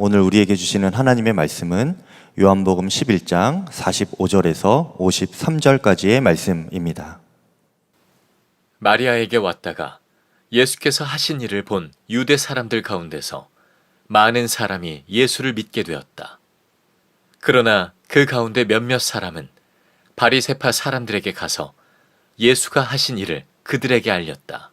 오늘 우리에게 주시는 하나님의 말씀은 요한복음 11장 45절에서 53절까지의 말씀입니다. 마리아에게 왔다가 예수께서 하신 일을 본 유대 사람들 가운데서 많은 사람이 예수를 믿게 되었다. 그러나 그 가운데 몇몇 사람은 바리새파 사람들에게 가서 예수가 하신 일을 그들에게 알렸다.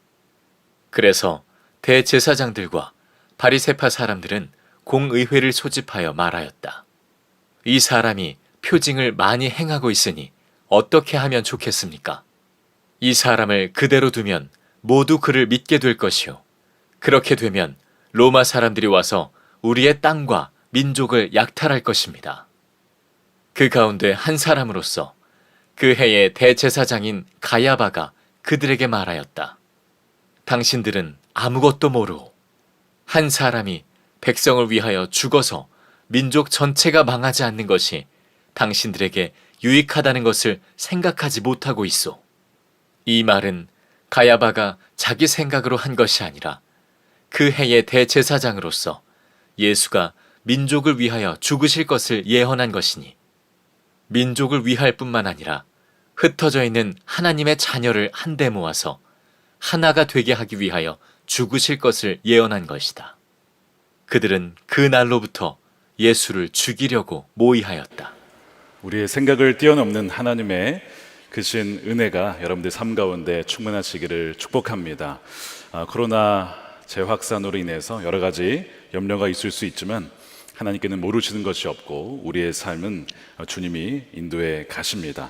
그래서 대제사장들과 바리새파 사람들은 공의회를 소집하여 말하였다. 이 사람이 표징을 많이 행하고 있으니 어떻게 하면 좋겠습니까? 이 사람을 그대로 두면 모두 그를 믿게 될 것이요. 그렇게 되면 로마 사람들이 와서 우리의 땅과 민족을 약탈할 것입니다. 그 가운데 한 사람으로서 그 해의 대제사장인 가야바가 그들에게 말하였다. 당신들은 아무것도 모르고 한 사람이 백성을 위하여 죽어서 민족 전체가 망하지 않는 것이 당신들에게 유익하다는 것을 생각하지 못하고 있소. 이 말은 가야바가 자기 생각으로 한 것이 아니라 그 해의 대제사장으로서 예수가 민족을 위하여 죽으실 것을 예언한 것이니 민족을 위할 뿐만 아니라 흩어져 있는 하나님의 자녀를 한데 모아서 하나가 되게 하기 위하여 죽으실 것을 예언한 것이다. 그들은 그 날로부터 예수를 죽이려고 모의하였다. 우리의 생각을 뛰어넘는 하나님의 크신 은혜가 여러분들 삶 가운데 충만하시기를 축복합니다. 코로나 재확산으로 인해서 여러 가지 염려가 있을 수 있지만 하나님께는 모르시는 것이 없고 우리의 삶은 주님이 인도해 가십니다.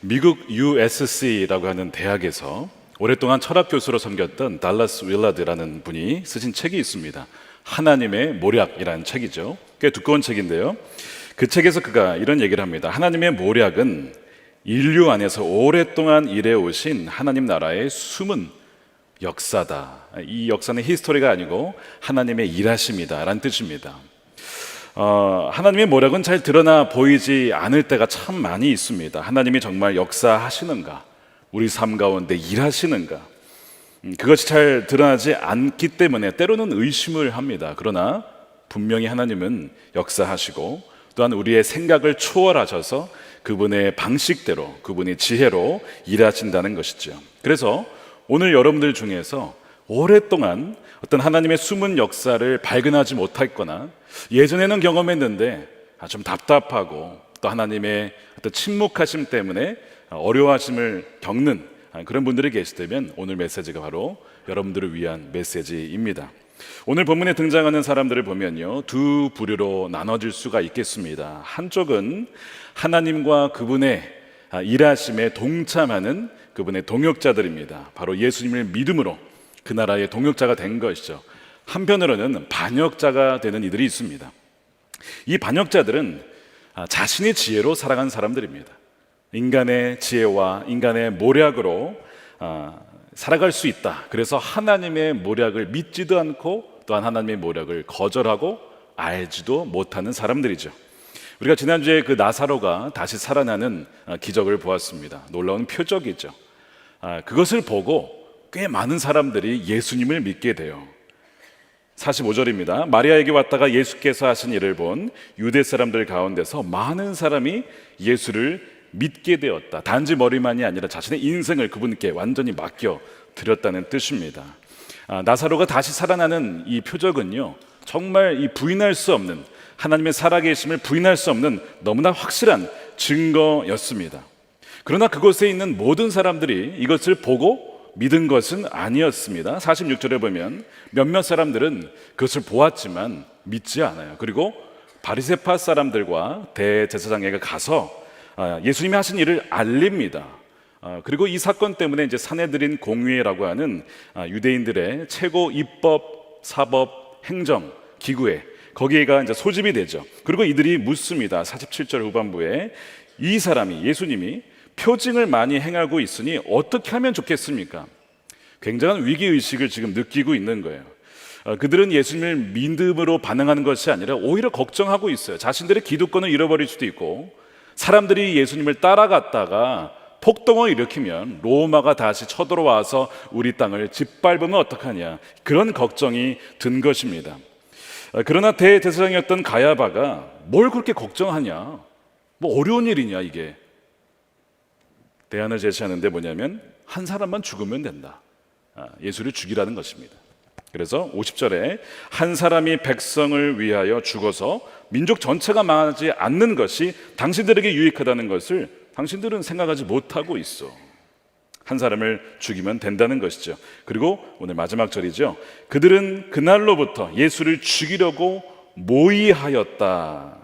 미국 USC라고 하는 대학에서 오랫동안 철학 교수로 섬겼던 달라스 윌라드라는 분이 쓰신 책이 있습니다. 하나님의 모략이라는 책이죠. 꽤 두꺼운 책인데요. 그 책에서 그가 이런 얘기를 합니다. 하나님의 모략은 인류 안에서 오랫동안 일해오신 하나님 나라의 숨은 역사다. 이 역사는 히스토리가 아니고 하나님의 일하심이다 라는 뜻입니다. 하나님의 모략은 잘 드러나 보이지 않을 때가 참 많이 있습니다. 하나님이 정말 역사하시는가, 우리 삶 가운데 일하시는가, 그것이 잘 드러나지 않기 때문에 때로는 의심을 합니다. 그러나 분명히 하나님은 역사하시고 또한 우리의 생각을 초월하셔서 그분의 방식대로, 그분의 지혜로 일하신다는 것이죠. 그래서 오늘 여러분들 중에서 오랫동안 어떤 하나님의 숨은 역사를 발견하지 못했거나 예전에는 경험했는데 좀 답답하고 또 하나님의 어떤 침묵하심 때문에 어려워하심을 겪는 그런 분들이 계시다면 오늘 메시지가 바로 여러분들을 위한 메시지입니다. 오늘 본문에 등장하는 사람들을 보면요, 두 부류로 나눠질 수가 있겠습니다. 한쪽은 하나님과 그분의 일하심에 동참하는 그분의 동역자들입니다. 바로 예수님을 믿음으로 그 나라의 동역자가 된 것이죠. 한편으로는 반역자가 되는 이들이 있습니다. 이 반역자들은 자신의 지혜로 살아간 사람들입니다. 인간의 지혜와 인간의 모략으로 살아갈 수 있다. 그래서 하나님의 모략을 믿지도 않고 또한 하나님의 모략을 거절하고 알지도 못하는 사람들이죠. 우리가 지난주에 그 나사로가 다시 살아나는 기적을 보았습니다. 놀라운 표적이죠. 그것을 보고 꽤 많은 사람들이 예수님을 믿게 돼요. 45절입니다. 마리아에게 왔다가 예수께서 하신 일을 본 유대 사람들 가운데서 많은 사람이 예수를 믿게 되었다. 단지 머리만이 아니라 자신의 인생을 그분께 완전히 맡겨 드렸다는 뜻입니다. 나사로가 다시 살아나는 이 표적은요, 정말 이 부인할 수 없는, 하나님의 살아계심을 부인할 수 없는 너무나 확실한 증거였습니다. 그러나 그곳에 있는 모든 사람들이 이것을 보고 믿은 것은 아니었습니다. 46절에 보면 몇몇 사람들은 그것을 보았지만 믿지 않아요. 그리고 바리새파 사람들과 대제사장에게 가서 예수님이 하신 일을 알립니다. 그리고 이 사건 때문에 이제 산헤드린 공의회라고 하는 유대인들의 최고 입법, 사법, 행정 기구에 거기에가 이제 소집이 되죠. 그리고 이들이 묻습니다. 47절 후반부에 이 사람이, 예수님이 표징을 많이 행하고 있으니 어떻게 하면 좋겠습니까? 굉장한 위기의식을 지금 느끼고 있는 거예요. 그들은 예수님을 믿음으로 반응하는 것이 아니라 오히려 걱정하고 있어요. 자신들의 기득권을 잃어버릴 수도 있고, 사람들이 예수님을 따라갔다가 폭동을 일으키면 로마가 다시 쳐들어와서 우리 땅을 짓밟으면 어떡하냐, 그런 걱정이 든 것입니다. 그러나 대제사장이었던 가야바가 뭘 그렇게 걱정하냐? 뭐 어려운 일이냐 이게. 대안을 제시하는데 뭐냐면 한 사람만 죽으면 된다. 예수를 죽이라는 것입니다. 그래서 50절에 한 사람이 백성을 위하여 죽어서 민족 전체가 망하지 않는 것이 당신들에게 유익하다는 것을 당신들은 생각하지 못하고 있어. 한 사람을 죽이면 된다는 것이죠. 그리고 오늘 마지막 절이죠. 그들은 그날로부터 예수를 죽이려고 모의하였다.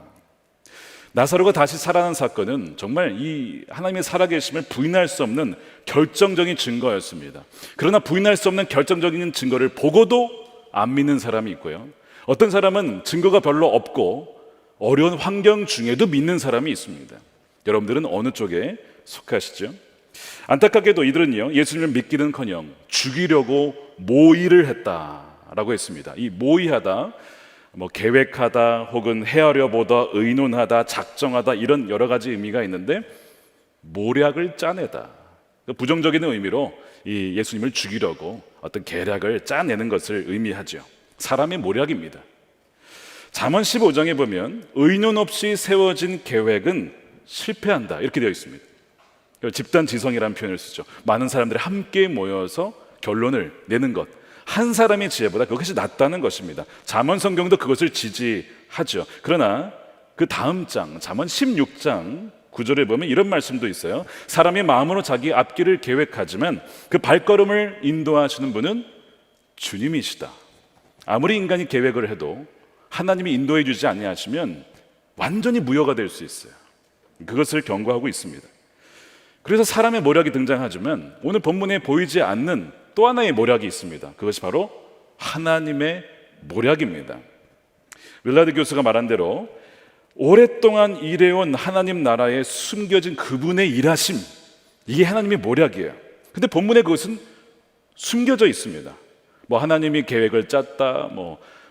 나사로가 다시 살아난 사건은 정말 이 하나님의 살아계심을 부인할 수 없는 결정적인 증거였습니다. 그러나 부인할 수 없는 결정적인 증거를 보고도 안 믿는 사람이 있고요. 어떤 사람은 증거가 별로 없고 어려운 환경 중에도 믿는 사람이 있습니다. 여러분들은 어느 쪽에 속하시죠? 안타깝게도 이들은요, 예수님을 믿기는커녕 죽이려고 모의를 했다라고 했습니다. 이 모의하다, 계획하다, 혹은 헤아려 보다, 의논하다, 작정하다, 이런 여러 가지 의미가 있는데 모략을 짜내다, 부정적인 의미로 이 예수님을 죽이려고 어떤 계략을 짜내는 것을 의미하죠. 사람의 모략입니다. 잠언 15장에 보면 의논 없이 세워진 계획은 실패한다 이렇게 되어 있습니다. 집단지성이라는 표현을 쓰죠. 많은 사람들이 함께 모여서 결론을 내는 것, 한 사람의 지혜보다 그것이 낫다는 것입니다. 잠언 성경도 그것을 지지하죠. 그러나 그 다음 장, 잠언 16장 9절에 보면 이런 말씀도 있어요. 사람이 마음으로 자기 앞길을 계획하지만 그 발걸음을 인도하시는 분은 주님이시다. 아무리 인간이 계획을 해도 하나님이 인도해 주지 아니하시면 완전히 무효가 될 수 있어요. 그것을 경고하고 있습니다. 그래서 사람의 모략이 등장하지만 오늘 본문에 보이지 않는 또 하나의 모략이 있습니다. 그것이 바로 하나님의 모략입니다. 윌라드 교수가 말한 대로 오랫동안 일해온 하나님 나라에 숨겨진 그분의 일하심, 이게 하나님의 모략이에요. 근데 본문에 그것은 숨겨져 있습니다. 하나님이 계획을 짰다,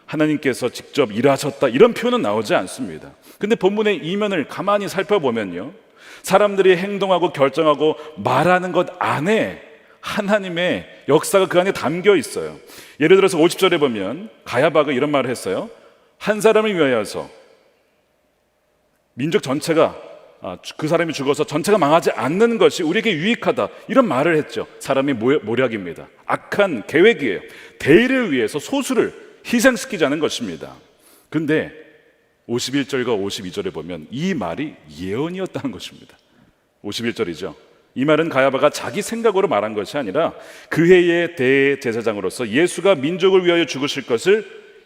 하나님께서 직접 일하셨다, 이런 표현은 나오지 않습니다. 근데 본문의 이면을 가만히 살펴보면요, 사람들이 행동하고 결정하고 말하는 것 안에 하나님의 역사가 그 안에 담겨 있어요. 예를 들어서 50절에 보면 가야바가 이런 말을 했어요. 한 사람을 위하여서 민족 전체가 그 사람이 죽어서 전체가 망하지 않는 것이 우리에게 유익하다, 이런 말을 했죠. 사람의 모략입니다. 악한 계획이에요. 대의를 위해서 소수를 희생시키자는 것입니다. 근데 51절과 52절에 보면 이 말이 예언이었다는 것입니다. 51절이죠. 이 말은 가야바가 자기 생각으로 말한 것이 아니라 그 해의 대제사장으로서 예수가 민족을 위하여 죽으실 것을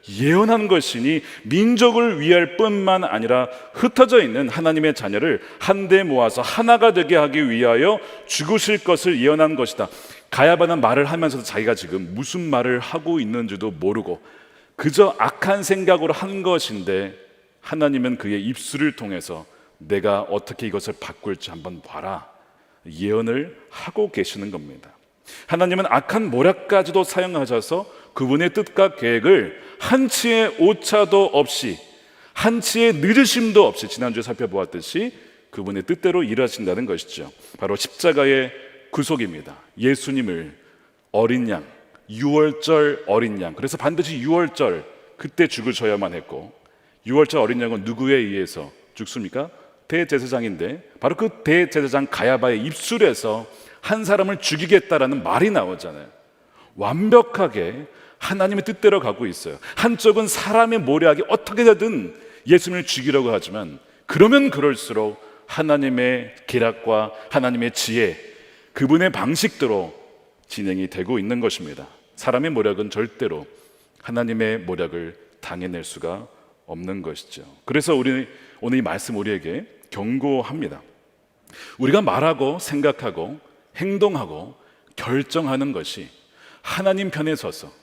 예언한 것이니 민족을 위할 뿐만 아니라 흩어져 있는 하나님의 자녀를 한데 모아서 하나가 되게 하기 위하여 죽으실 것을 예언한 것이다. 가야바는 말을 하면서도 자기가 지금 무슨 말을 하고 있는지도 모르고 그저 악한 생각으로 한 것인데 하나님은 그의 입술을 통해서 내가 어떻게 이것을 바꿀지 한번 봐라, 예언을 하고 계시는 겁니다. 하나님은 악한 모략까지도 사용하셔서 그분의 뜻과 계획을 한치의 오차도 없이, 한치의 늦으심도 없이 지난주에 살펴보았듯이 그분의 뜻대로 일하신다는 것이죠. 바로 십자가의 구속입니다. 예수님을 어린 양, 유월절 어린 양, 그래서 반드시 유월절 그때 죽으셔야만 했고, 유월절 어린 양은 누구에 의해서 죽습니까? 대제사장인데 바로 그 대제사장 가야바의 입술에서 한 사람을 죽이겠다라는 말이 나오잖아요. 완벽하게 하나님의 뜻대로 가고 있어요. 한쪽은 사람의 모략이 어떻게든 예수님을 죽이려고 하지만 그러면 그럴수록 하나님의 계략과 하나님의 지혜, 그분의 방식대로 진행이 되고 있는 것입니다. 사람의 모략은 절대로 하나님의 모략을 당해낼 수가 없는 것이죠. 그래서 오늘 이 말씀 우리에게 경고합니다. 우리가 말하고 생각하고 행동하고 결정하는 것이 하나님 편에 서서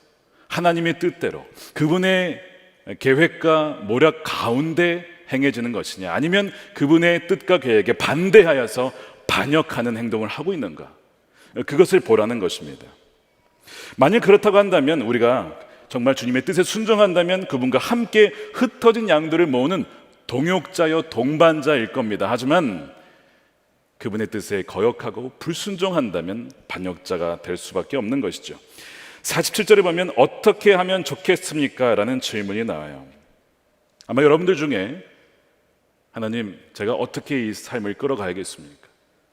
하나님의 뜻대로 그분의 계획과 모략 가운데 행해지는 것이냐, 아니면 그분의 뜻과 계획에 반대하여서 반역하는 행동을 하고 있는가, 그것을 보라는 것입니다. 만약 그렇다고 한다면 우리가 정말 주님의 뜻에 순종한다면 그분과 함께 흩어진 양들을 모으는 동역자요 동반자일 겁니다. 하지만 그분의 뜻에 거역하고 불순종한다면 반역자가 될 수밖에 없는 것이죠. 47절에 보면 어떻게 하면 좋겠습니까? 라는 질문이 나와요. 아마 여러분들 중에 하나님, 제가 어떻게 이 삶을 끌어가야겠습니까?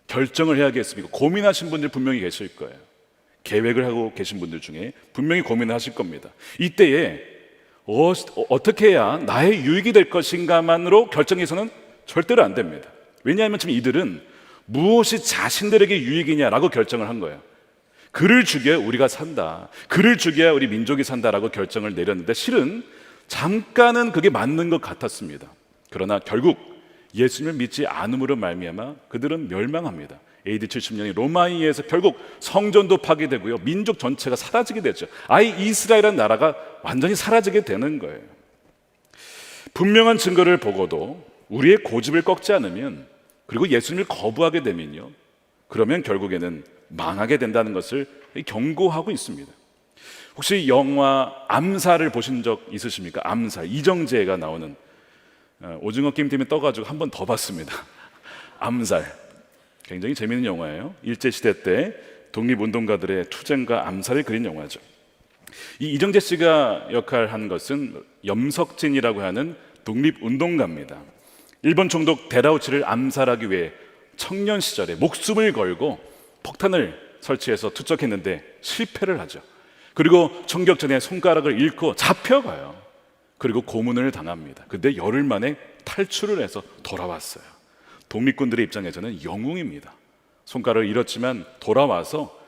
결정을 해야겠습니까? 고민하신 분들 분명히 계실 거예요. 계획을 하고 계신 분들 중에 분명히 고민을 하실 겁니다. 이때에 어떻게 해야 나의 유익이 될 것인가만으로 결정해서는 절대로 안 됩니다. 왜냐하면 지금 이들은 무엇이 자신들에게 유익이냐라고 결정을 한 거예요. 그를 죽여야 우리가 산다, 그를 죽여야 우리 민족이 산다라고 결정을 내렸는데 실은 잠깐은 그게 맞는 것 같았습니다. 그러나 결국 예수님을 믿지 않음으로 말미암아 그들은 멸망합니다. AD 70년이 로마에 의해서 결국 성전도 파괴되고요, 민족 전체가 사라지게 되죠. 아예 이스라엘이라는 나라가 완전히 사라지게 되는 거예요. 분명한 증거를 보고도 우리의 고집을 꺾지 않으면, 그리고 예수님을 거부하게 되면요, 그러면 결국에는 망하게 된다는 것을 경고하고 있습니다. 혹시 영화 암살을 보신 적 있으십니까? 암살, 이정재가 나오는, 오징어 게임 때문에 떠가지고 한 번 더 봤습니다. 암살, 굉장히 재미있는 영화예요. 일제시대 때 독립운동가들의 투쟁과 암살을 그린 영화죠. 이 이정재 씨가 역할한 것은 염석진이라고 하는 독립운동가입니다. 일본 총독 데라우치를 암살하기 위해 청년 시절에 목숨을 걸고 폭탄을 설치해서 투척했는데 실패를 하죠. 그리고 총격 전에 손가락을 잃고 잡혀가요. 그리고 고문을 당합니다. 근데 열흘 만에 탈출을 해서 돌아왔어요. 독립군들의 입장에서는 영웅입니다. 손가락을 잃었지만 돌아와서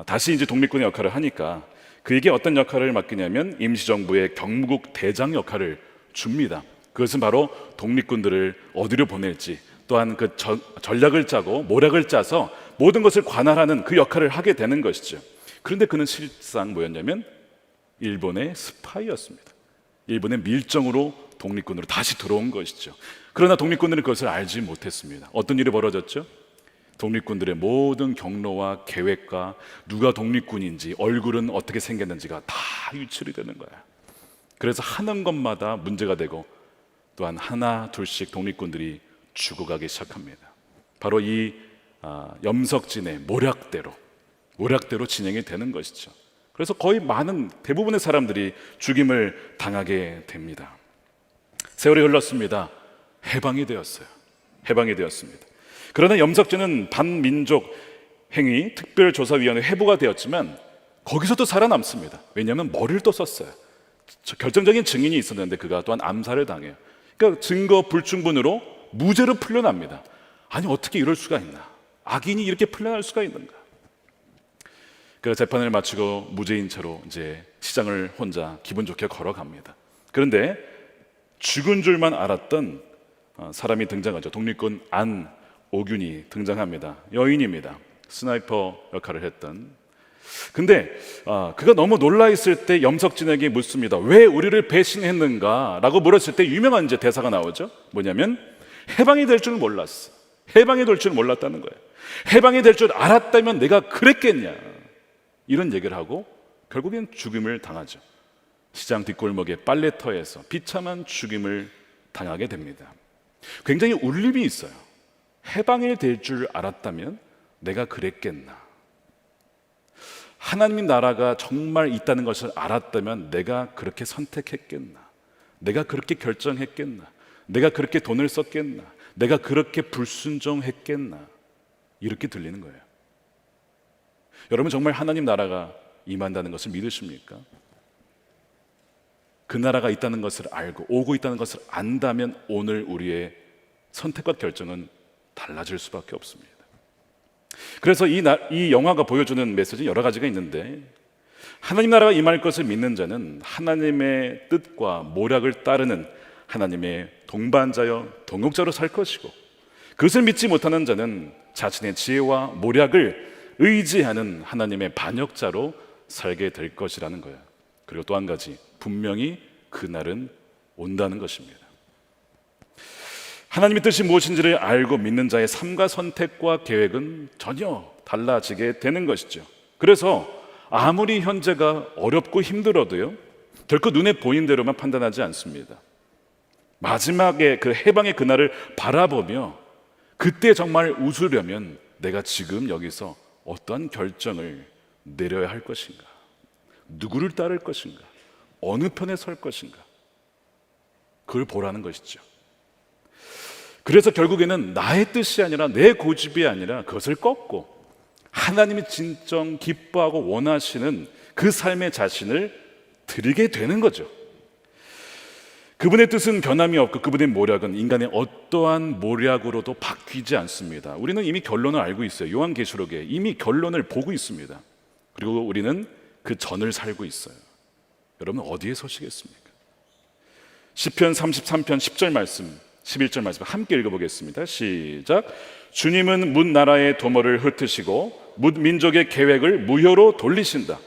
다시 이제 독립군의 역할을 하니까 그에게 어떤 역할을 맡기냐면 임시정부의 경무국 대장 역할을 줍니다. 그것은 바로 독립군들을 어디로 보낼지, 또한 그 전략을 짜고 모략을 짜서 모든 것을 관할하는 그 역할을 하게 되는 것이죠. 그런데 그는 실상 뭐였냐면 일본의 스파이였습니다. 일본의 밀정으로 독립군으로 다시 들어온 것이죠. 그러나 독립군들은 그것을 알지 못했습니다. 어떤 일이 벌어졌죠? 독립군들의 모든 경로와 계획과 누가 독립군인지, 얼굴은 어떻게 생겼는지가 다 유출이 되는 거야. 그래서 하는 것마다 문제가 되고 또한 하나 둘씩 독립군들이 죽어가기 시작합니다. 바로 이 염석진의 모략대로 진행이 되는 것이죠. 그래서 거의 대부분의 사람들이 죽임을 당하게 됩니다. 세월이 흘렀습니다. 해방이 되었습니다. 그러나 염석진은 반민족 행위 특별조사위원회 회부가 되었지만 거기서도 살아남습니다. 왜냐하면 머리를 또 썼어요. 결정적인 증인이 있었는데 그가 또한 암살을 당해요. 그러니까 증거 불충분으로 무죄로 풀려납니다. 아니, 어떻게 이럴 수가 있나? 악인이 이렇게 풀려날 수가 있는가? 그 재판을 마치고 무죄인 채로 이제 시장을 혼자 기분 좋게 걸어갑니다. 그런데 죽은 줄만 알았던 사람이 등장하죠. 독립군 안오균이 등장합니다. 여인입니다. 스나이퍼 역할을 했던. 근데 그가 너무 놀라 있을 때 염석진에게 묻습니다. 왜 우리를 배신했는가? 라고 물었을 때 유명한 이제 대사가 나오죠. 뭐냐면 해방이 될 줄 몰랐어. 해방이 될 줄 몰랐다는 거예요. 해방이 될 줄 알았다면 내가 그랬겠냐? 이런 얘기를 하고 결국엔 죽임을 당하죠. 시장 뒷골목의 빨래터에서 비참한 죽임을 당하게 됩니다. 굉장히 울림이 있어요. 해방이 될 줄 알았다면 내가 그랬겠나? 하나님 나라가 정말 있다는 것을 알았다면 내가 그렇게 선택했겠나? 내가 그렇게 결정했겠나? 내가 그렇게 돈을 썼겠나? 내가 그렇게 불순종했겠나? 이렇게 들리는 거예요. 여러분, 정말 하나님 나라가 임한다는 것을 믿으십니까? 그 나라가 있다는 것을 알고 오고 있다는 것을 안다면 오늘 우리의 선택과 결정은 달라질 수밖에 없습니다. 그래서 이 영화가 보여주는 메시지는 여러 가지가 있는데, 하나님 나라가 임할 것을 믿는 자는 하나님의 뜻과 모략을 따르는 하나님의 동반자여 동역자로 살 것이고, 그것을 믿지 못하는 자는 자신의 지혜와 모략을 의지하는 하나님의 반역자로 살게 될 것이라는 거예요. 그리고 또 한 가지, 분명히 그날은 온다는 것입니다. 하나님의 뜻이 무엇인지를 알고 믿는 자의 삶과 선택과 계획은 전혀 달라지게 되는 것이죠. 그래서 아무리 현재가 어렵고 힘들어도요, 결코 눈에 보이는 대로만 판단하지 않습니다. 마지막에 그 해방의 그날을 바라보며 그때 정말 웃으려면 내가 지금 여기서 어떤 결정을 내려야 할 것인가? 누구를 따를 것인가? 어느 편에 설 것인가? 그걸 보라는 것이죠. 그래서 결국에는 나의 뜻이 아니라 내 고집이 아니라 그것을 꺾고 하나님이 진정 기뻐하고 원하시는 그 삶의 자신을 드리게 되는 거죠. 그분의 뜻은 변함이 없고 그분의 모략은 인간의 어떠한 모략으로도 바뀌지 않습니다. 우리는 이미 결론을 알고 있어요. 요한계시록에 이미 결론을 보고 있습니다. 그리고 우리는 그 전을 살고 있어요. 여러분 어디에 서시겠습니까? 시편 33편 10절 말씀 11절 말씀 함께 읽어보겠습니다. 시작. 주님은 뭇 나라의 도모를 흩으시고 뭇 민족의 계획을 무효로 돌리신다.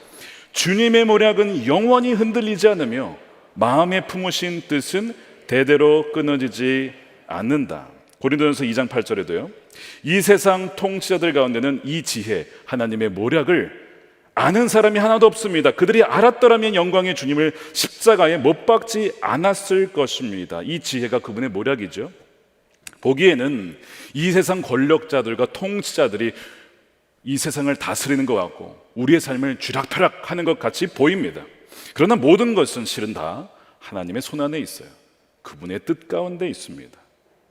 주님의 모략은 영원히 흔들리지 않으며 마음에 품으신 뜻은 대대로 끊어지지 않는다. 고린도전서 2장 8절에도요. 이 세상 통치자들 가운데는 이 지혜 하나님의 모략을 아는 사람이 하나도 없습니다. 그들이 알았더라면 영광의 주님을 십자가에 못 박지 않았을 것입니다. 이 지혜가 그분의 모략이죠. 보기에는 이 세상 권력자들과 통치자들이 이 세상을 다스리는 것 같고 우리의 삶을 쥐락펴락하는 것 같이 보입니다. 그러나 모든 것은 실은 다 하나님의 손안에 있어요. 그분의 뜻 가운데 있습니다.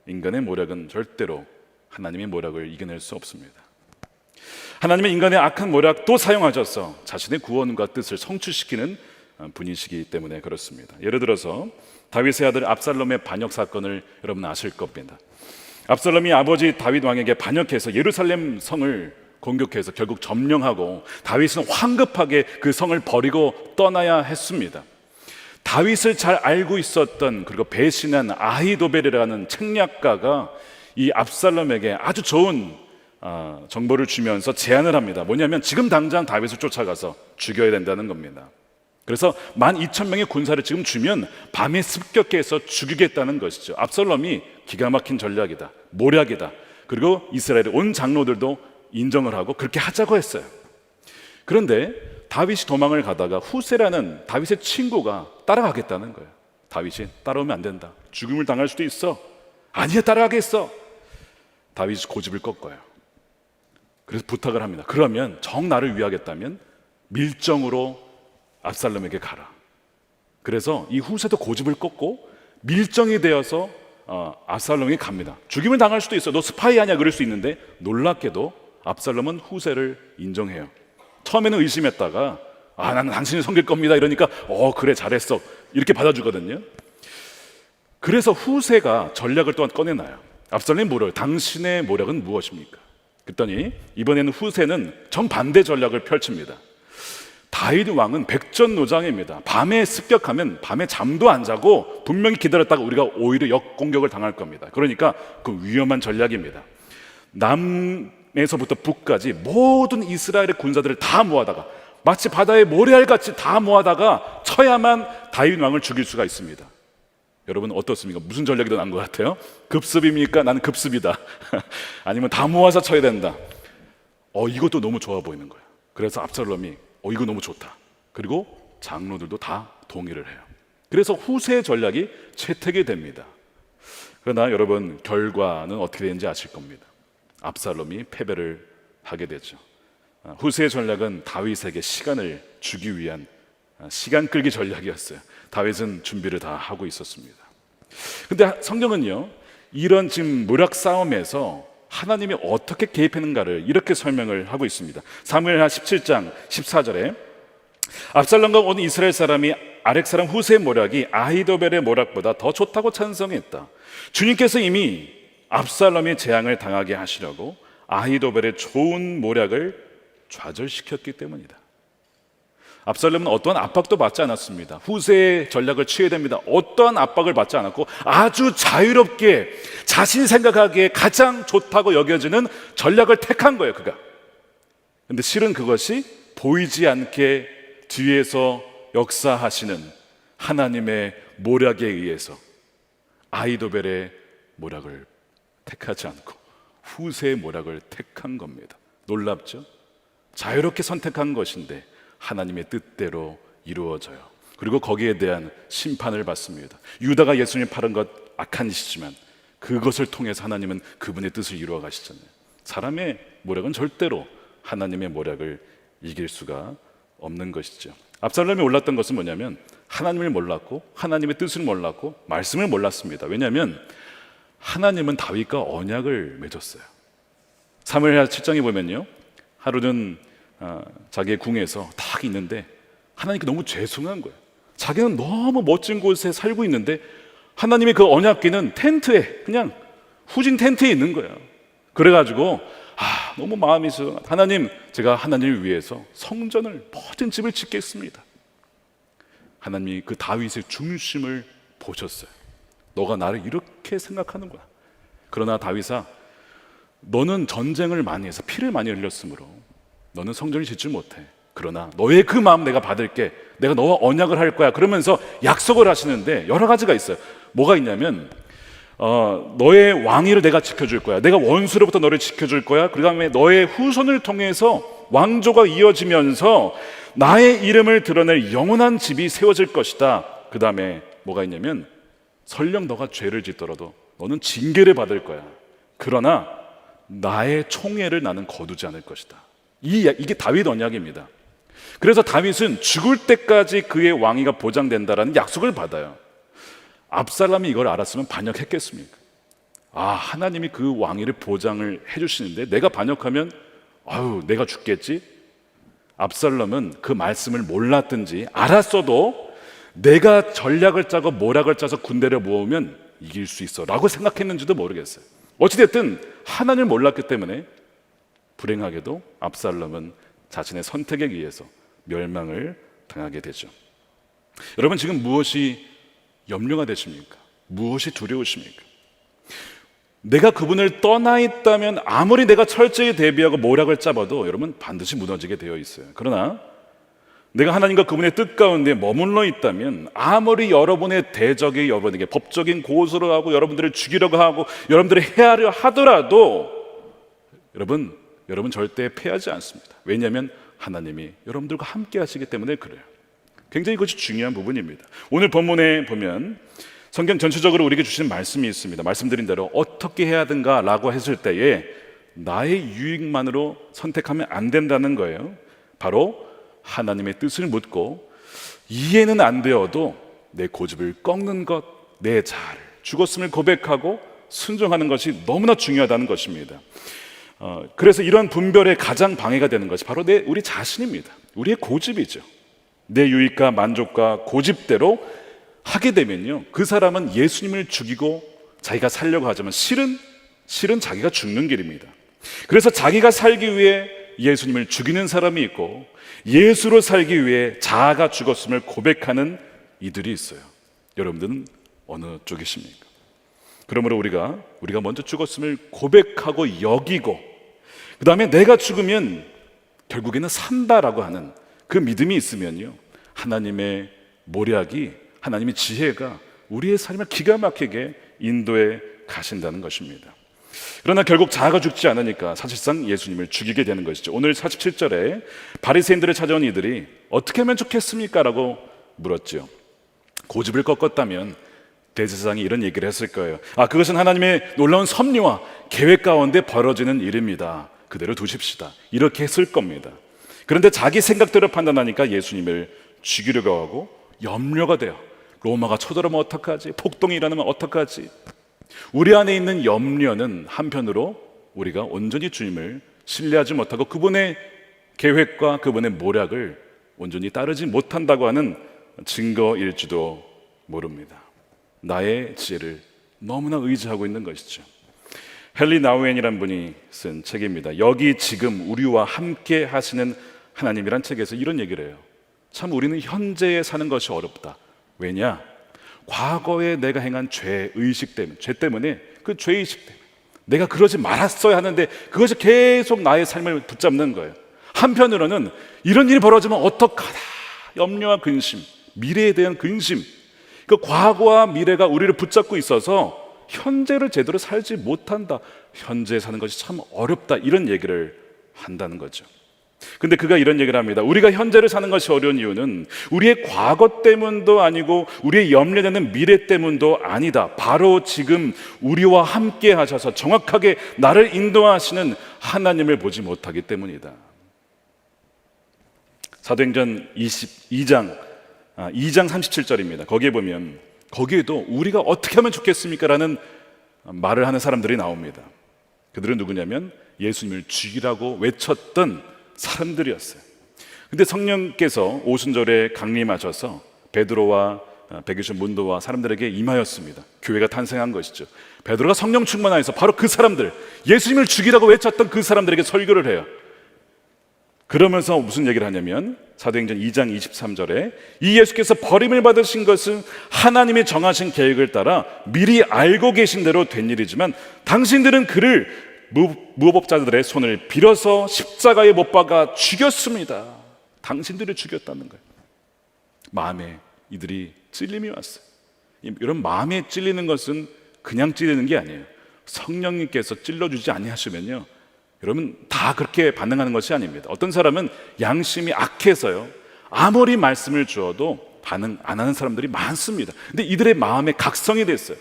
인간의 모략은 절대로 하나님의 모략을 이겨낼 수 없습니다. 하나님은 인간의 악한 모략도 사용하셔서 자신의 구원과 뜻을 성취시키는 분이시기 때문에 그렇습니다. 예를 들어서 다윗의 아들 압살롬의 반역 사건을 여러분 아실 겁니다. 압살롬이 아버지 다윗 왕에게 반역해서 예루살렘 성을 공격해서 결국 점령하고 다윗은 황급하게 그 성을 버리고 떠나야 했습니다. 다윗을 잘 알고 있었던 그리고 배신한 아히도벨이라는 책략가가 이 압살롬에게 아주 좋은 정보를 주면서 제안을 합니다. 뭐냐면 지금 당장 다윗을 쫓아가서 죽여야 된다는 겁니다. 그래서 12,000명의 군사를 지금 주면 밤에 습격해 서 죽이겠다는 것이죠. 압살롬이 기가 막힌 전략이다, 모략이다. 그리고 이스라엘의 온 장로들도 인정을 하고 그렇게 하자고 했어요. 그런데 다윗이 도망을 가다가 후세라는 다윗의 친구가 따라가겠다는 거예요. 다윗이 따라오면 안 된다, 죽음을 당할 수도 있어. 아니야, 따라가겠어. 다윗이 고집을 꺾어요. 그래서 부탁을 합니다. 그러면 정 나를 위하겠다면 밀정으로 압살롬에게 가라. 그래서 이 후세도 고집을 꺾고 밀정이 되어서 압살롬에게 갑니다. 죽임을 당할 수도 있어. 너 스파이 아니야? 그럴 수 있는데 놀랍게도 압살롬은 후세를 인정해요. 처음에는 의심했다가 나는 당신이 섬길 겁니다 이러니까 그래 잘했어 이렇게 받아주거든요. 그래서 후세가 전략을 또한 꺼내놔요. 압살롬이 물어요. 당신의 모략은 무엇입니까? 그랬더니 이번에는 후세는 정반대 전략을 펼칩니다. 다윗 왕은 백전노장입니다. 밤에 습격하면 밤에 잠도 안 자고 분명히 기다렸다가 우리가 오히려 역공격을 당할 겁니다. 그러니까 그 위험한 전략입니다. 남에서부터 북까지 모든 이스라엘의 군사들을 다 모아다가 마치 바다의 모래알같이 다 모아다가 쳐야만 다윗 왕을 죽일 수가 있습니다. 여러분 어떻습니까? 무슨 전략이 더 나은 것 같아요? 급습입니까? 나는 급습이다. 아니면 다 모아서 쳐야 된다. 이것도 너무 좋아 보이는 거예요. 그래서 압살롬이 이거 너무 좋다. 그리고 장로들도 다 동의를 해요. 그래서 후세의 전략이 채택이 됩니다. 그러나 여러분 결과는 어떻게 되는지 아실 겁니다. 압살롬이 패배를 하게 되죠. 후세의 전략은 다윗에게 시간을 주기 위한 시간 끌기 전략이었어요. 다윗은 준비를 다 하고 있었습니다. 근데 성경은요, 이런 지금 모략 싸움에서 하나님이 어떻게 개입했는가를 이렇게 설명을 하고 있습니다. 사무엘하 17장 14절에 압살롬과 온 이스라엘 사람이 아렉 사람 후세의 모략이 아히도벨의 모략보다 더 좋다고 찬성했다. 주님께서 이미 압살롬의 재앙을 당하게 하시려고 아히도벨의 좋은 모략을 좌절시켰기 때문이다. 압살롬은 어떠한 압박도 받지 않았습니다. 후세의 전략을 취해야 됩니다. 어떠한 압박을 받지 않았고 아주 자유롭게 자신이 생각하기에 가장 좋다고 여겨지는 전략을 택한 거예요, 그가. 근데 실은 그것이 보이지 않게 뒤에서 역사하시는 하나님의 모략에 의해서 아히도벨의 모략을 택하지 않고 후세의 모략을 택한 겁니다. 놀랍죠? 자유롭게 선택한 것인데 하나님의 뜻대로 이루어져요. 그리고 거기에 대한 심판을 받습니다. 유다가 예수님 팔은 것 악한 짓이지만 그것을 통해서 하나님은 그분의 뜻을 이루어 가시잖아요. 사람의 모략은 절대로 하나님의 모략을 이길 수가 없는 것이죠. 압살롬이 올랐던 것은 뭐냐면 하나님을 몰랐고 하나님의 뜻을 몰랐고 말씀을 몰랐습니다. 왜냐하면 하나님은 다윗과 언약을 맺었어요. 사무엘하 7장에 보면요, 하루는 자기의 궁에서 딱 있는데 하나님께 너무 죄송한 거예요. 자기는 너무 멋진 곳에 살고 있는데 하나님의 그 언약궤는 텐트에, 그냥 후진 텐트에 있는 거예요. 그래가지고 너무 마음이 쓰, 하나님, 제가 하나님을 위해서 성전을, 멋진 집을 짓겠습니다. 하나님이 그 다윗의 중심을 보셨어요. 너가 나를 이렇게 생각하는구나. 그러나 다윗아, 너는 전쟁을 많이 해서 피를 많이 흘렸으므로 너는 성전을 짓지 못해. 그러나 너의 그 마음 내가 받을게. 내가 너와 언약을 할 거야. 그러면서 약속을 하시는데 여러 가지가 있어요. 뭐가 있냐면 너의 왕위를 내가 지켜줄 거야. 내가 원수로부터 너를 지켜줄 거야. 그 다음에 너의 후손을 통해서 왕조가 이어지면서 나의 이름을 드러낼 영원한 집이 세워질 것이다. 그 다음에 뭐가 있냐면 설령 너가 죄를 짓더라도 너는 징계를 받을 거야. 그러나 나의 총애를 나는 거두지 않을 것이다. 이게 다윗 언약입니다. 그래서 다윗은 죽을 때까지 그의 왕위가 보장된다라는 약속을 받아요. 압살롬이 이걸 알았으면 반역했겠습니까? 하나님이 그 왕위를 보장을 해주시는데 내가 반역하면 내가 죽겠지? 압살롬은 그 말씀을 몰랐든지 알았어도 내가 전략을 짜고 모략을 짜서 군대를 모으면 이길 수 있어 라고 생각했는지도 모르겠어요. 어찌됐든 하나님을 몰랐기 때문에 불행하게도 압살롬은 자신의 선택에 의해서 멸망을 당하게 되죠. 여러분, 지금 무엇이 염려가 되십니까? 무엇이 두려우십니까? 내가 그분을 떠나 있다면 아무리 내가 철저히 대비하고 모략을 짜봐도 여러분 반드시 무너지게 되어 있어요. 그러나 내가 하나님과 그분의 뜻 가운데 머물러 있다면 아무리 여러분의 대적이 여러분에게 법적인 고소를 하고 여러분들을 죽이려고 하고 여러분들을 해하려 하더라도 여러분 절대 패하지 않습니다. 왜냐하면 하나님이 여러분들과 함께 하시기 때문에 그래요. 굉장히 그것이 중요한 부분입니다. 오늘 본문에 보면 성경 전체적으로 우리에게 주시는 말씀이 있습니다. 말씀드린 대로 어떻게 해야 하든가 라고 했을 때에 나의 유익만으로 선택하면 안 된다는 거예요. 바로 하나님의 뜻을 묻고 이해는 안 되어도 내 고집을 꺾는 것, 내 자아를, 죽었음을 고백하고 순종하는 것이 너무나 중요하다는 것입니다. 그래서 이런 분별에 가장 방해가 되는 것이 바로 우리 자신입니다. 우리의 고집이죠. 내 유익과 만족과 고집대로 하게 되면요, 그 사람은 예수님을 죽이고 자기가 살려고 하지만 실은 자기가 죽는 길입니다. 그래서 자기가 살기 위해 예수님을 죽이는 사람이 있고 예수로 살기 위해 자아가 죽었음을 고백하는 이들이 있어요. 여러분들은 어느 쪽이십니까? 그러므로 우리가 먼저 죽었음을 고백하고 여기고 그 다음에 내가 죽으면 결국에는 산다라고 하는 그 믿음이 있으면요, 하나님의 모략이, 하나님의 지혜가 우리의 삶을 기가 막히게 인도해 가신다는 것입니다. 그러나 결국 자아가 죽지 않으니까 사실상 예수님을 죽이게 되는 것이죠. 오늘 47절에 바리새인들을 찾아온 이들이 어떻게 하면 좋겠습니까? 라고 물었죠. 고집을 꺾었다면 대제사장이 이런 얘기를 했을 거예요. 그것은 하나님의 놀라운 섭리와 계획 가운데 벌어지는 일입니다. 그대로 두십시다. 이렇게 했을 겁니다. 그런데 자기 생각대로 판단하니까 예수님을 죽이려고 하고 염려가 돼요. 로마가 쳐들어오면 어떡하지? 폭동이 일어나면 어떡하지? 우리 안에 있는 염려는 한편으로 우리가 온전히 주님을 신뢰하지 못하고 그분의 계획과 그분의 모략을 온전히 따르지 못한다고 하는 증거일지도 모릅니다. 나의 지혜를 너무나 의지하고 있는 것이죠. 헨리 나우엔이라는 분이 쓴 책입니다. 여기 지금 우리와 함께 하시는 하나님이란 책에서 이런 얘기를 해요. 참 우리는 현재에 사는 것이 어렵다. 왜냐? 과거에 내가 행한 죄의식 때문에, 죄 때문에, 그 죄의식 때문에 내가 그러지 말았어야 하는데 그것이 계속 나의 삶을 붙잡는 거예요. 한편으로는 이런 일이 벌어지면 어떡하나, 염려와 근심, 미래에 대한 근심, 그 과거와 미래가 우리를 붙잡고 있어서 현재를 제대로 살지 못한다. 현재에 사는 것이 참 어렵다. 이런 얘기를 한다는 거죠. 근데 그가 이런 얘기를 합니다. 우리가 현재를 사는 것이 어려운 이유는 우리의 과거 때문도 아니고 우리의 염려되는 미래 때문도 아니다. 바로 지금 우리와 함께 하셔서 정확하게 나를 인도하시는 하나님을 보지 못하기 때문이다. 사도행전 22장 2장 37절입니다. 거기에 보면 거기에도 우리가 어떻게 하면 좋겠습니까? 라는 말을 하는 사람들이 나옵니다. 그들은 누구냐면 예수님을 죽이라고 외쳤던 사람들이었어요. 근데 성령께서 오순절에 강림하셔서 베드로와 120 문도와 사람들에게 임하였습니다. 교회가 탄생한 것이죠. 베드로가 성령 충만하여서 바로 그 사람들, 예수님을 죽이라고 외쳤던 그 사람들에게 설교를 해요. 그러면서 무슨 얘기를 하냐면 사도행전 2장 23절에 이 예수께서 버림을 받으신 것은 하나님의 정하신 계획을 따라 미리 알고 계신 대로 된 일이지만 당신들은 그를 무법자들의 손을 빌어서 십자가에 못 박아 죽였습니다. 당신들이 죽였다는 거예요. 마음에 이들이 찔림이 왔어요. 이런 마음에 찔리는 것은 그냥 찔리는 게 아니에요. 성령님께서 찔러주지 아니하시면요, 여러분 다 그렇게 반응하는 것이 아닙니다. 어떤 사람은 양심이 악해서요, 아무리 말씀을 주어도 반응 안 하는 사람들이 많습니다. 근데 이들의 마음에 각성이 됐어요.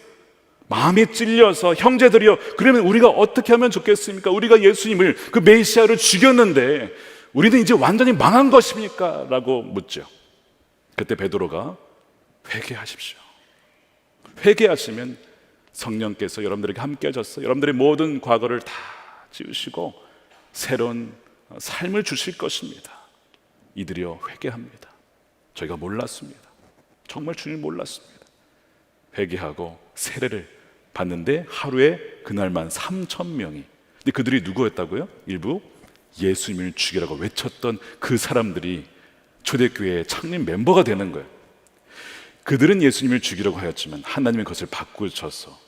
마음에 찔려서 형제들이여, 그러면 우리가 어떻게 하면 좋겠습니까? 우리가 예수님을, 그 메시아를 죽였는데 우리는 이제 완전히 망한 것입니까? 라고 묻죠. 그때 베드로가 회개하십시오. 회개하시면 성령께서 여러분들에게 함께 하셔서 여러분들의 모든 과거를 다 지우시고 새로운 삶을 주실 것입니다. 이들이여 회개합니다. 저희가 몰랐습니다. 정말 주님 몰랐습니다. 회개하고 세례를 받는데 하루에 그날만 3,000명이. 근데 그들이 누구였다고요? 일부 예수님을 죽이라고 외쳤던 그 사람들이 초대교회의 창립 멤버가 되는 거예요. 그들은 예수님을 죽이라고 하였지만 하나님은 그것을 바꾸셔서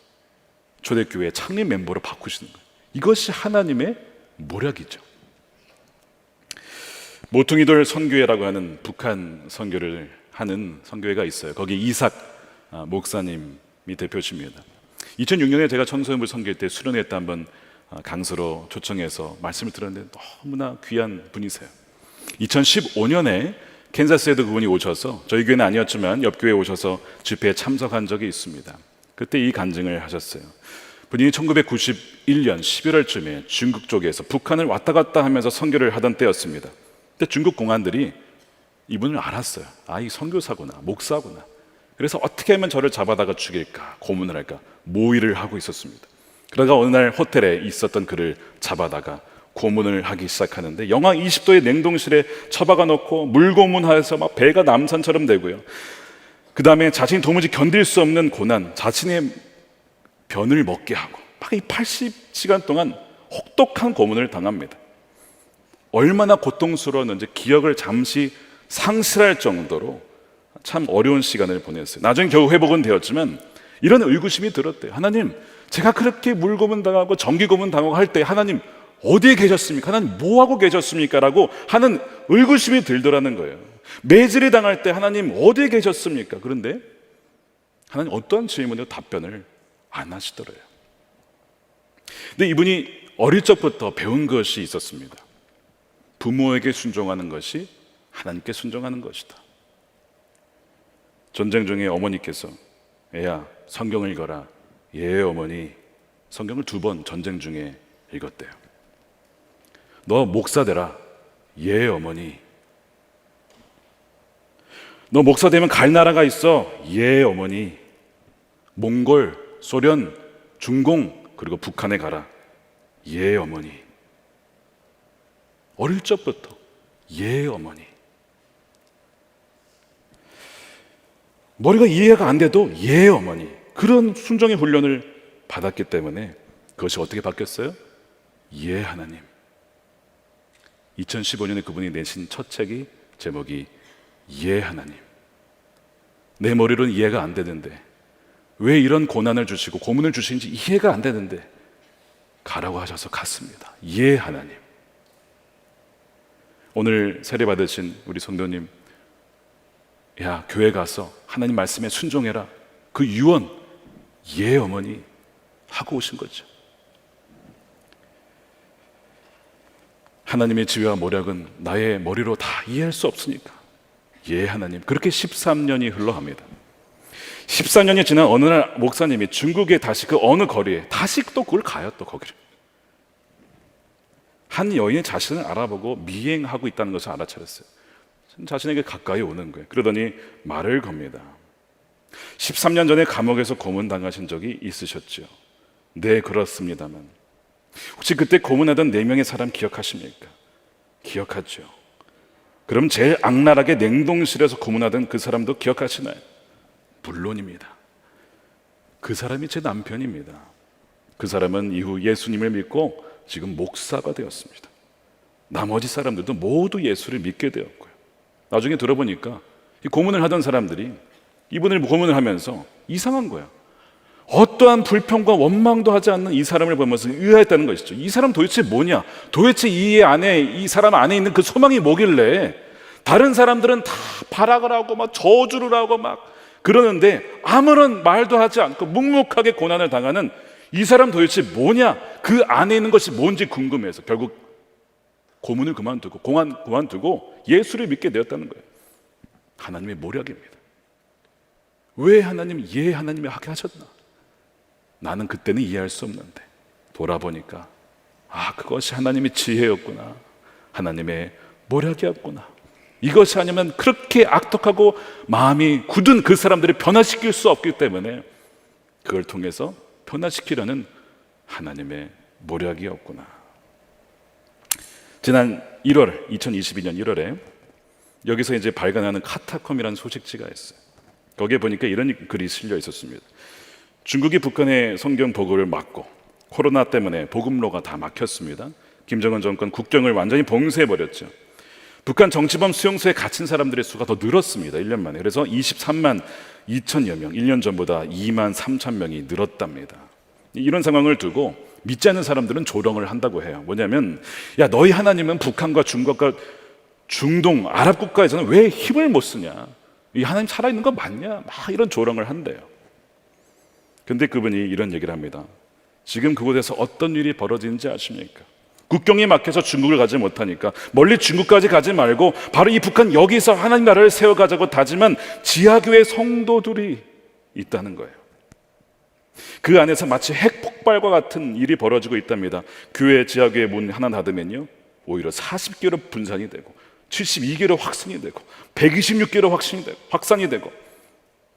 초대교회의 창립 멤버로 바꾸시는 거예요. 이것이 하나님의 모략이죠. 모퉁이돌 선교회라고 하는 북한 선교를 하는 선교회가 있어요. 거기 이삭 목사님이 대표십니다. 2006년에 제가 청소년부 선교회 때 수련회 때 한번 강서로 초청해서 말씀을 들었는데 너무나 귀한 분이세요. 2015년에 캔자스에도 그분이 오셔서, 저희 교회는 아니었지만 옆 교회에 오셔서 집회에 참석한 적이 있습니다. 그때 이 간증을 하셨어요. 본인이 1991년 11월쯤에 중국 쪽에서 북한을 왔다 갔다 하면서 선교를 하던 때였습니다. 그때 중국 공안들이 이분을 알았어요. 아, 이 선교사구나, 목사구나. 그래서 어떻게 하면 저를 잡아다가 죽일까 고문을 할까 모의를 하고 있었습니다. 그러다가 어느 날 호텔에 있었던 그를 잡아다가 고문을 하기 시작하는데 영하 20도의 냉동실에 처박아 놓고 물고문하여서 막 배가 남산처럼 되고요. 그 다음에 자신이 도무지 견딜 수 없는 고난, 자신의 변을 먹게 하고 막 이 80시간 동안 혹독한 고문을 당합니다. 얼마나 고통스러웠는지 기억을 잠시 상실할 정도로 참 어려운 시간을 보냈어요. 나중에 겨우 회복은 되었지만 이런 의구심이 들었대요. 하나님, 제가 그렇게 물고문 당하고 전기고문 당하고 할 때 하나님 어디에 계셨습니까? 하나님 뭐하고 계셨습니까? 라고 하는 의구심이 들더라는 거예요. 매질이 당할 때 하나님 어디에 계셨습니까? 그런데 하나님 어떠한 질문에도 답변을 안 하시더래요. 근데 이분이 어릴 적부터 배운 것이 있었습니다. 부모에게 순종하는 것이 하나님께 순종하는 것이다. 전쟁 중에 어머니께서 애야 성경을 읽어라. 예 어머니. 성경을 2번 전쟁 중에 읽었대요. 너 목사 되라. 예 어머니. 너 목사 되면 갈 나라가 있어. 예 어머니. 몽골, 소련, 중공 그리고 북한에 가라. 예 어머니. 어릴 적부터 예 어머니. 머리가 이해가 안 돼도 예 어머니. 그런 순종의 훈련을 받았기 때문에 그것이 어떻게 바뀌었어요? 예 하나님. 2015년에 그분이 내신 첫 책이 제목이 예 하나님. 내 머리로는 이해가 안 되는데 왜 이런 고난을 주시고 고문을 주시는지 이해가 안 되는데 가라고 하셔서 갔습니다. 예 하나님. 오늘 세례 받으신 우리 성도님, 야 교회 가서 하나님 말씀에 순종해라. 그 유언 예 어머니 하고 오신 거죠. 하나님의 지혜와 모략은 나의 머리로 다 이해할 수 없으니까 예 하나님. 그렇게 13년이 흘러갑니다. 14년이 지난 어느 날 목사님이 중국에 다시 그 어느 거리에 다시 또 그걸 가요. 또 거기를 한 여인이 자신을 알아보고 미행하고 있다는 것을 알아차렸어요. 자신에게 가까이 오는 거예요. 그러더니 말을 겁니다. 13년 전에 감옥에서 고문당하신 적이 있으셨죠? 네, 그렇습니다만 혹시 그때 고문하던 4명의 사람 기억하십니까? 기억하죠. 그럼 제일 악랄하게 냉동실에서 고문하던 그 사람도 기억하시나요? 물론입니다. 그 사람이 제 남편입니다. 그 사람은 이후 예수님을 믿고 지금 목사가 되었습니다. 나머지 사람들도 모두 예수를 믿게 되었고요. 나중에 들어보니까 이 고문을 하던 사람들이 이분을 고문을 하면서 이상한 거야. 어떠한 불평과 원망도 하지 않는 이 사람을 보면서 의아했다는 것이죠. 이 사람 도대체 뭐냐? 도대체 이 사람 안에 있는 그 소망이 뭐길래 다른 사람들은 다 발악을 하고 막 저주를 하고 막 그러는데 아무런 말도 하지 않고 묵묵하게 고난을 당하는 이 사람 도대체 뭐냐? 그 안에 있는 것이 뭔지 궁금해서 결국 고문을 그만두고 공안 그만두고 예수를 믿게 되었다는 거예요. 하나님의 모략입니다. 왜 하나님이 하게 하셨나? 나는 그때는 이해할 수 없는데 돌아보니까 그것이 하나님의 지혜였구나. 하나님의 모략이었구나. 이것이 아니면 그렇게 악독하고 마음이 굳은 그 사람들을 변화시킬 수 없기 때문에 그걸 통해서 변화시키려는 하나님의 모략이었구나. 지난 2022년 1월에 여기서 이제 발간하는 카타콤이라는 소식지가 있어요. 거기에 보니까 이런 글이 실려 있었습니다. 중국이 북한의 성경 보고를 막고 코로나 때문에 복음로가 다 막혔습니다. 김정은 정권 국경을 완전히 봉쇄해버렸죠. 북한 정치범 수용소에 갇힌 사람들의 수가 더 늘었습니다. 1년 만에. 그래서 23만 2천여 명, 1년 전보다 2만 3천 명이 늘었답니다. 이런 상황을 두고 믿지 않는 사람들은 조롱을 한다고 해요. 뭐냐면 너희 하나님은 북한과 중국과 중동, 아랍 국가에서는 왜 힘을 못 쓰냐? 이 하나님 살아있는 거 맞냐? 막 이런 조롱을 한대요. 근데 그분이 이런 얘기를 합니다. 지금 그곳에서 어떤 일이 벌어지는지 아십니까? 국경이 막혀서 중국을 가지 못하니까 멀리 중국까지 가지 말고 바로 이 북한 여기서 하나님 나라를 세워가자고 다짐한 지하교회 성도들이 있다는 거예요. 그 안에서 마치 핵폭발과 같은 일이 벌어지고 있답니다. 지하교회 문 하나 닫으면요 오히려 40개로 분산이 되고 72개로 확산이 되고 126개로 확산이 되고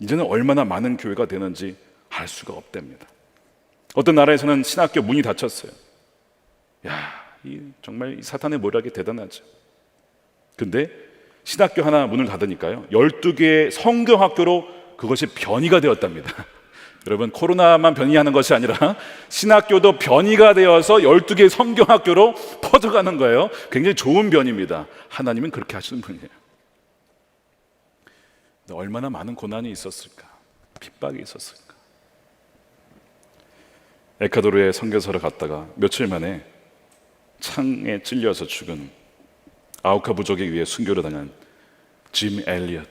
이제는 얼마나 많은 교회가 되는지 알 수가 없답니다. 어떤 나라에서는 신학교 문이 닫혔어요. 정말 이 사탄의 모략이 대단하죠. 근데 신학교 하나 문을 닫으니까요 12개의 성경학교로 그것이 변이가 되었답니다. 여러분, 코로나만 변이하는 것이 아니라 신학교도 변이가 되어서 12개의 성경학교로 퍼져가는 거예요. 굉장히 좋은 변입니다. 하나님은 그렇게 하시는 분이에요. 얼마나 많은 고난이 있었을까? 핍박이 있었을까? 에콰도르에 선교사를 갔다가 며칠 만에 창에 찔려서 죽은 아우카 부족에 의해 순교를 당한 짐 엘리엇,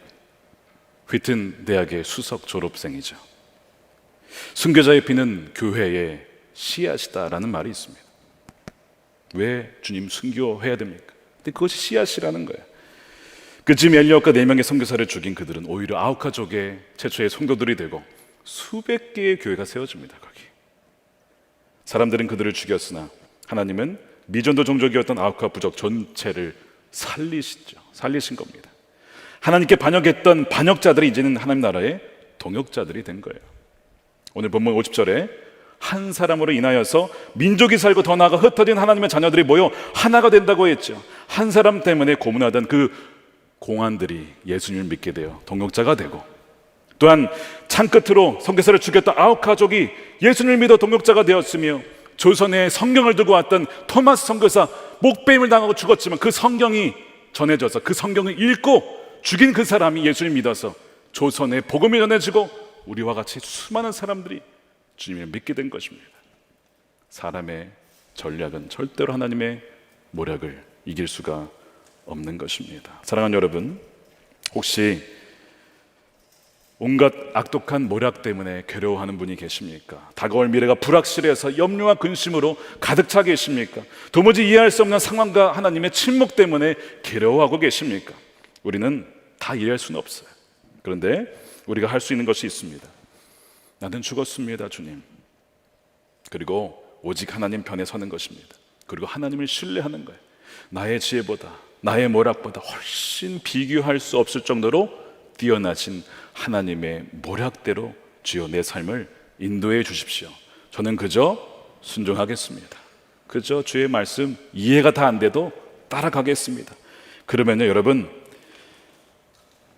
휘튼 대학의 수석 졸업생이죠. 순교자의 피는 교회의 씨앗이다라는 말이 있습니다. 왜 주님 순교해야 됩니까? 근데 그것이 씨앗이라는 거예요. 그 짐 엘리엇과 4명의 선교사를 죽인 그들은 오히려 아우카족의 최초의 성도들이 되고 수백 개의 교회가 세워집니다. 거기 사람들은 그들을 죽였으나 하나님은 미전도 종족이었던 아우카 부족 전체를 살리신 겁니다. 하나님께 반역했던 반역자들이 이제는 하나님 나라의 동역자들이 된 거예요. 오늘 본문 50절에 한 사람으로 인하여서 민족이 살고 더 나아가 흩어진 하나님의 자녀들이 모여 하나가 된다고 했죠. 한 사람 때문에 고문하던 그 공안들이 예수님을 믿게 되어 동역자가 되고, 또한 창끝으로 선교사를 죽였던 아우카족이 예수님을 믿어 동역자가 되었으며, 조선에 성경을 두고 왔던 토마스 선교사 목배임을 당하고 죽었지만 그 성경이 전해져서 그 성경을 읽고 죽인 그 사람이 예수님을 믿어서 조선에 복음이 전해지고 우리와 같이 수많은 사람들이 주님을 믿게 된 것입니다. 사람의 전략은 절대로 하나님의 모략을 이길 수가 없는 것입니다. 사랑하는 여러분, 혹시 온갖 악독한 모략 때문에 괴로워하는 분이 계십니까? 다가올 미래가 불확실해서 염려와 근심으로 가득 차 계십니까? 도무지 이해할 수 없는 상황과 하나님의 침묵 때문에 괴로워하고 계십니까? 우리는 다 이해할 수는 없어요. 그런데 우리가 할 수 있는 것이 있습니다. 나는 죽었습니다, 주님. 그리고 오직 하나님 편에 서는 것입니다. 그리고 하나님을 신뢰하는 거예요. 나의 지혜보다, 나의 모략보다 훨씬 비교할 수 없을 정도로 뛰어나신 하나님의 모략대로 주여 내 삶을 인도해 주십시오. 저는 그저 순종하겠습니다. 그저 주의 말씀 이해가 다 안 돼도 따라가겠습니다. 그러면요 여러분,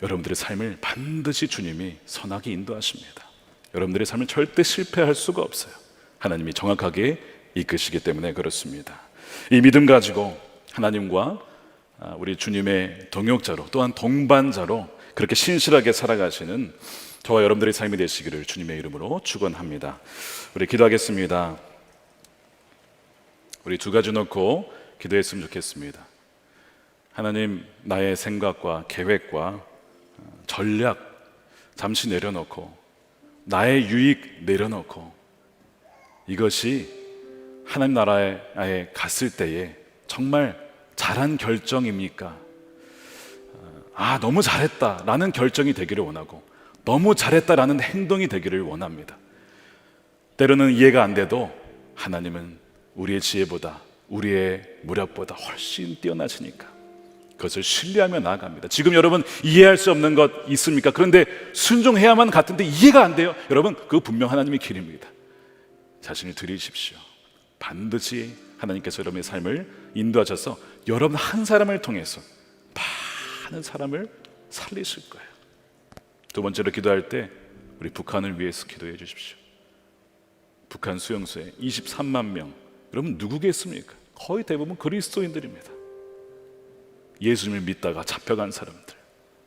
여러분들의 삶을 반드시 주님이 선하게 인도하십니다. 여러분들의 삶은 절대 실패할 수가 없어요. 하나님이 정확하게 이끄시기 때문에 그렇습니다. 이 믿음 가지고 하나님과 우리 주님의 동역자로, 또한 동반자로 그렇게 신실하게 살아가시는 저와 여러분들의 삶이 되시기를 주님의 이름으로 축원합니다. 우리 기도하겠습니다. 우리 두 가지 놓고 기도했으면 좋겠습니다. 하나님, 나의 생각과 계획과 전략 잠시 내려놓고, 나의 유익 내려놓고, 이것이 하나님 나라에 갔을 때에 정말 잘한 결정입니까? 너무 잘했다라는 결정이 되기를 원하고, 너무 잘했다라는 행동이 되기를 원합니다. 때로는 이해가 안 돼도 하나님은 우리의 지혜보다, 우리의 무력보다 훨씬 뛰어나시니까 그것을 신뢰하며 나아갑니다. 지금 여러분 이해할 수 없는 것 있습니까? 그런데 순종해야만 같은데 이해가 안 돼요. 여러분, 그거 분명 하나님의 길입니다. 자신을 드리십시오. 반드시 하나님께서 여러분의 삶을 인도하셔서 여러분 한 사람을 통해서 많은 사람을 살리실 거예요. 두 번째로 기도할 때 우리 북한을 위해서 기도해 주십시오. 북한 수용소에 23만 명, 여러분 누구겠습니까? 거의 대부분 그리스도인들입니다. 예수님을 믿다가 잡혀간 사람들,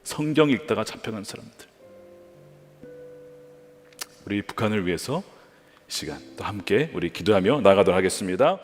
성경 읽다가 잡혀간 사람들, 우리 북한을 위해서 이 시간 또 함께 우리 기도하며 나아가도록 하겠습니다.